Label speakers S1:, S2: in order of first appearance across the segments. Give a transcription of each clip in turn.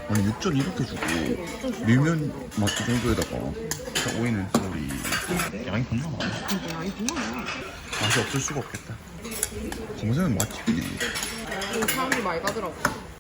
S1: 아니 육전 이렇게 주고 밀면 맛 이 정도에다가 딱 오이는 쏘리 양이 겁나 많아.
S2: 진짜 양이 정말 많아.
S1: 맛이 없을 수가 없겠다. 검색은 맛집이네.
S2: 그리고 사람들이 많이 가더라고.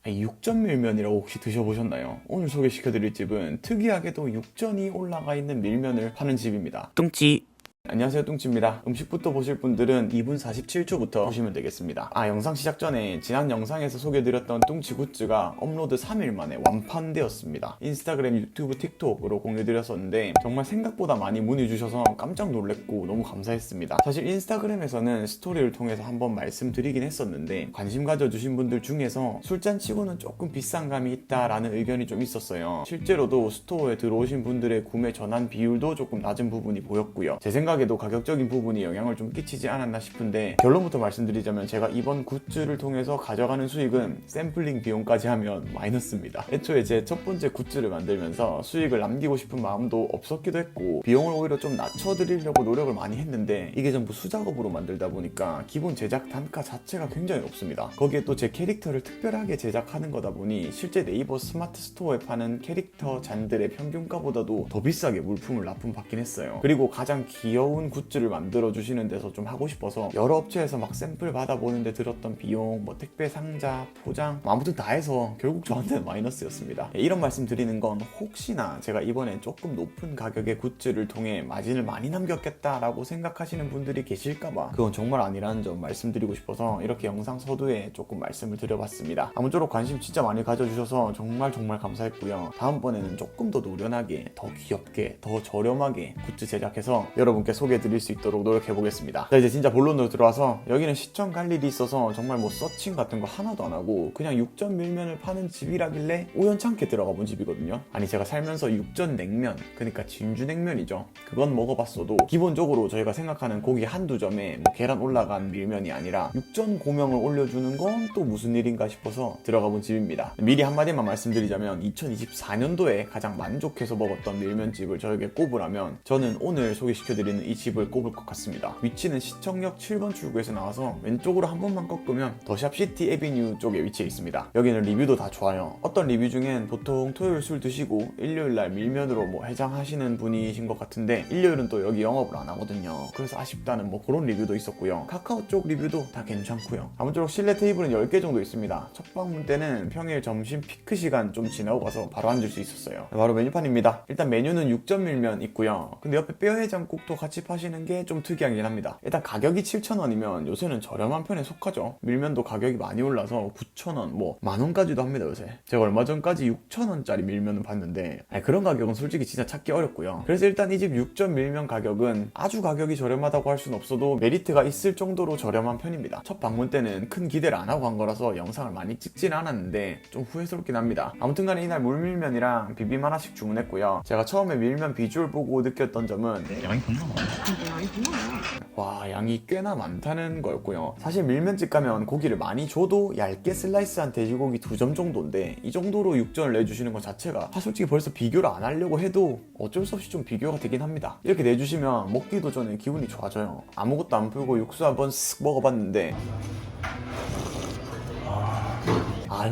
S3: 육전 밀면이라고 혹시 드셔보셨나요? 오늘 소개시켜드릴 집은 특이하게도 육전이 올라가 있는 밀면을 파는 집입니다.
S4: 뚱찌.
S3: 안녕하세요, 뚱치입니다. 음식부터 보실 분들은 2분 47초부터 보시면 되겠습니다. 영상 시작 전에 지난 영상에서 소개드렸던 뚱치 굿즈가 업로드 3일 만에 완판되었습니다. 인스타그램, 유튜브, 틱톡으로 공유드렸었는데 정말 생각보다 많이 문의 주셔서 깜짝 놀랐고 너무 감사했습니다. 사실 인스타그램에서는 스토리를 통해서 한번 말씀드리긴 했었는데 관심 가져주신 분들 중에서 술잔치고는 조금 비싼 감이 있다라는 의견이 좀 있었어요. 실제로도 스토어에 들어오신 분들의 구매 전환 비율도 조금 낮은 부분이 보였고요. 제 생각에도 가격적인 부분이 영향을 좀 끼치지 않았나 싶은데 결론부터 말씀드리자면 제가 이번 굿즈를 통해서 가져가는 수익은 샘플링 비용까지 하면 마이너스입니다. 애초에 제 첫 번째 굿즈를 만들면서 수익을 남기고 싶은 마음도 없었기도 했고 비용을 오히려 좀 낮춰드리려고 노력을 많이 했는데 이게 전부 수작업으로 만들다 보니까 기본 제작 단가 자체가 굉장히 높습니다. 거기에 또 제 캐릭터를 특별하게 제작하는 거다 보니 실제 네이버 스마트 스토어에 파는 캐릭터 잔들의 평균가보다도 더 비싸게 물품을 납품받긴 했어요. 그리고 가장 귀여운 굿즈를 만들어 주시는 데서 좀 하고 싶어서 여러 업체에서 막 샘플 받아보는데 들었던 비용, 뭐 택배 상자, 포장 아무튼 다 해서 결국 저한테는 마이너스였습니다. 이런 말씀 드리는 건 혹시나 제가 이번에 조금 높은 가격의 굿즈를 통해 마진을 많이 남겼겠다라고 생각하시는 분들이 계실까봐 그건 정말 아니라는 점 말씀드리고 싶어서 이렇게 영상 서두에 조금 말씀을 드려봤습니다. 아무쪼록 관심 진짜 많이 가져주셔서 정말 감사했고요. 다음번에는 조금 더 노련하게, 더 귀엽게, 더 저렴하게 굿즈 제작해서 여러분께 소개해드릴 수 있도록 노력해보겠습니다. 자, 이제 진짜 본론으로 들어와서 여기는 시청 갈 일이 있어서 정말 뭐 서칭 같은 거 하나도 안 하고 그냥 육전 밀면을 파는 집이라길래 우연찮게 들어가 본 집이거든요. 아니 제가 살면서 육전 냉면, 그러니까 진주냉면이죠. 그건 먹어봤어도 기본적으로 저희가 생각하는 고기 한두 점에 뭐 계란 올라간 밀면이 아니라 육전 고명을 올려주는 건 또 무슨 일인가 싶어서 들어가 본 집입니다. 미리 한마디만 말씀드리자면 2024년도에 가장 만족해서 먹었던 밀면집을 저에게 꼽으라면 저는 오늘 소개시켜드리는 이 집을 꼽을 것 같습니다. 위치는 시청역 7번 출구에서 나와서 왼쪽으로 한 번만 꺾으면 더샵 시티 에비뉴 쪽에 위치해 있습니다. 여기는 리뷰도 다 좋아요. 어떤 리뷰 중엔 보통 토요일 술 드시고 일요일날 밀면으로 뭐 해장하시는 분이신 것 같은데 일요일은 또 여기 영업을 안 하거든요. 그래서 아쉽다는 뭐 그런 리뷰도 있었고요. 카카오 쪽 리뷰도 다 괜찮고요. 아무쪼록 실내 테이블은 10개 정도 있습니다. 첫 방문 때는 평일 점심 피크 시간 좀 지나고 가서 바로 앉을 수 있었어요. 바로 메뉴판입니다. 일단 메뉴는 육전 밀면 있고요. 근데 옆에 뼈해장국도 같이 파시는 게 좀 특이하긴 합니다. 일단 가격이 7,000원이면 요새는 저렴한 편에 속하죠. 밀면도 가격이 많이 올라서 9,000원, 뭐 만원까지도 합니다 요새. 제가 얼마 전까지 6,000원짜리 밀면을 봤는데 그런 가격은 솔직히 진짜 찾기 어렵고요. 그래서 일단 이 집 육전 밀면 가격은 아주 가격이 저렴하다고 할 수는 없어도 메리트가 있을 정도로 저렴한 편입니다. 첫 방문 때는 큰 기대를 안 하고 간 거라서 영상을 많이 찍지는 않았는데 좀 후회스럽긴 합니다. 아무튼간에 이날 물밀면이랑 비빔 하나씩 주문했고요. 제가 처음에 밀면 비주얼 보고 느꼈던 점은
S1: 양이 겁나 많아.
S2: 진짜 양이 정말 많아.
S3: 와, 양이 꽤나 많다는 거였고요. 사실 밀면집 가면 고기를 많이 줘도 얇게 슬라이스한 돼지고기 2점 정도인데 이 정도로 육전을 내주시는 것 자체가 솔직히 벌써 비교를 안 하려고 해도 어쩔 수 없이 좀 비교가 되긴 합니다. 이렇게 내주시면 먹기도 전에 기분이 좋아져요. 아무것도 안 풀고 육수 한번 쓱 먹어봤는데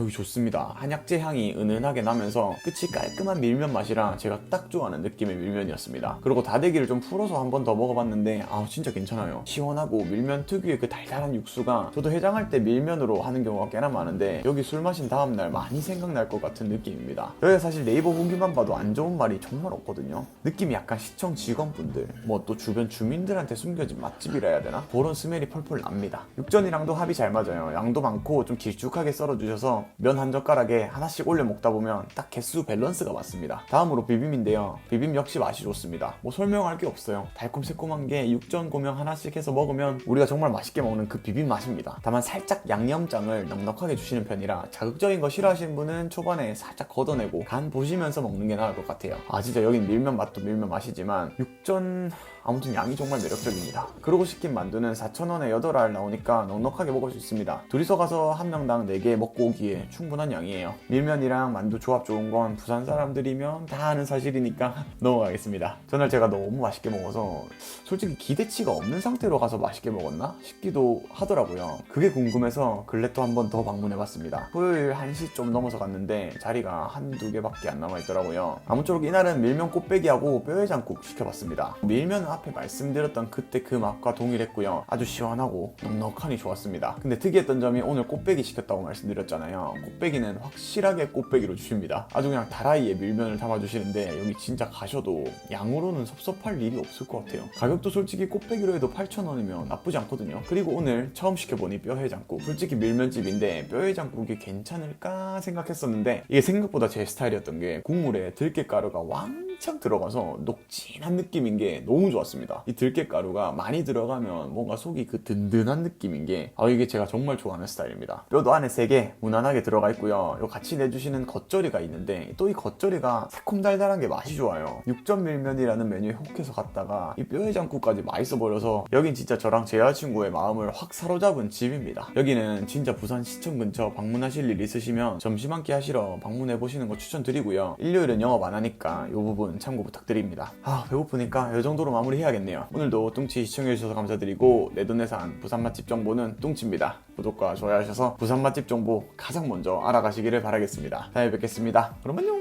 S3: 여기 좋습니다. 한약재 향이 은은하게 나면서 끝이 깔끔한 밀면 맛이라 제가 딱 좋아하는 느낌의 밀면이었습니다. 그리고 다대기를 좀 풀어서 한 번 더 먹어봤는데 진짜 괜찮아요. 시원하고 밀면 특유의 그 달달한 육수가 저도 해장할 때 밀면으로 하는 경우가 꽤나 많은데 여기 술 마신 다음날 많이 생각날 것 같은 느낌입니다. 여기가 사실 네이버 후기만 봐도 안 좋은 말이 정말 없거든요. 느낌이 약간 시청 직원분들, 뭐 또 주변 주민들한테 숨겨진 맛집이라 해야 되나? 그런 스멜이 펄펄 납니다. 육전이랑도 합이 잘 맞아요. 양도 많고 좀 길쭉하게 썰어주셔서 면 한 젓가락에 하나씩 올려 먹다 보면 딱 개수 밸런스가 맞습니다. 다음으로 비빔인데요. 비빔 역시 맛이 좋습니다. 뭐 설명할 게 없어요. 달콤새콤한 게 육전 고명 하나씩 해서 먹으면 우리가 정말 맛있게 먹는 그 비빔 맛입니다. 다만 살짝 양념장을 넉넉하게 주시는 편이라 자극적인 거 싫어하시는 분은 초반에 살짝 걷어내고 간 보시면서 먹는 게 나을 것 같아요. 진짜 여긴 밀면 맛도 밀면 맛이지만 육전 아무튼 양이 정말 매력적입니다. 그러고 시킨 만두는 4,000원에 8알 나오니까 넉넉하게 먹을 수 있습니다. 둘이서 가서 한 명당 4개 먹고 먹기에 충분한 양이에요. 밀면이랑 만두 조합 좋은 건 부산 사람들이면 다 아는 사실이니까 넘어가겠습니다. 전날 제가 너무 맛있게 먹어서 솔직히 기대치가 없는 상태로 가서 맛있게 먹었나 싶기도 하더라고요. 그게 궁금해서 근래 또 한 번 더 방문해봤습니다. 토요일 1시 좀 넘어서 갔는데 자리가 한두 개밖에 안 남아있더라고요. 아무쪼록 이날은 밀면 꽃배기하고 뼈해장국 시켜봤습니다. 밀면은 앞에 말씀드렸던 그때 그 맛과 동일했고요. 아주 시원하고 넉넉하니 좋았습니다. 근데 특이했던 점이 오늘 꽃배기 시켰다고 말씀드렸잖아요. 꽃배기는 확실하게 꽃배기로 주십니다. 아주 그냥 다라이에 밀면을 담아주시는데 여기 진짜 가셔도 양으로는 섭섭할 일이 없을 것 같아요. 가격도 솔직히 꽃배기로 해도 8,000원이면 나쁘지 않거든요. 그리고 오늘 처음 시켜보니 뼈해장국. 솔직히 밀면집인데 뼈해장국이 괜찮을까 생각했었는데 이게 생각보다 제 스타일이었던 게 국물에 들깨가루가 왕창 들어가서 녹진한 느낌인 게 너무 좋았습니다. 이 들깨가루가 많이 들어가면 뭔가 속이 그 든든한 느낌인 게 이게 제가 정말 좋아하는 스타일입니다. 뼈도 안에 3개 무난하게 들어가 있고요. 요 같이 내주시는 겉절이가 있는데 또 이 겉절이가 새콤달달한 게 맛이 좋아요. 육전밀면이라는 메뉴에 혹해서 갔다가 이 뼈해장국까지 맛있어 버려서 여긴 진짜 저랑 제 여자친구의 마음을 확 사로잡은 집입니다. 여기는 진짜 부산 시청 근처 방문하실 일 있으시면 점심 한 끼 하시러 방문해보시는 거 추천드리고요. 일요일은 영업 안 하니까 이 부분 참고 부탁드립니다. 배고프니까 이 정도로 마무리해야겠네요. 오늘도 뚱치 시청해주셔서 감사드리고 내돈내산 부산 맛집 정보는 뚱치입니다. 구독과 좋아요하셔서 부산 맛집 정보 가장 먼저 알아가시기를 바라겠습니다. 다음에 뵙겠습니다. 그럼 안녕.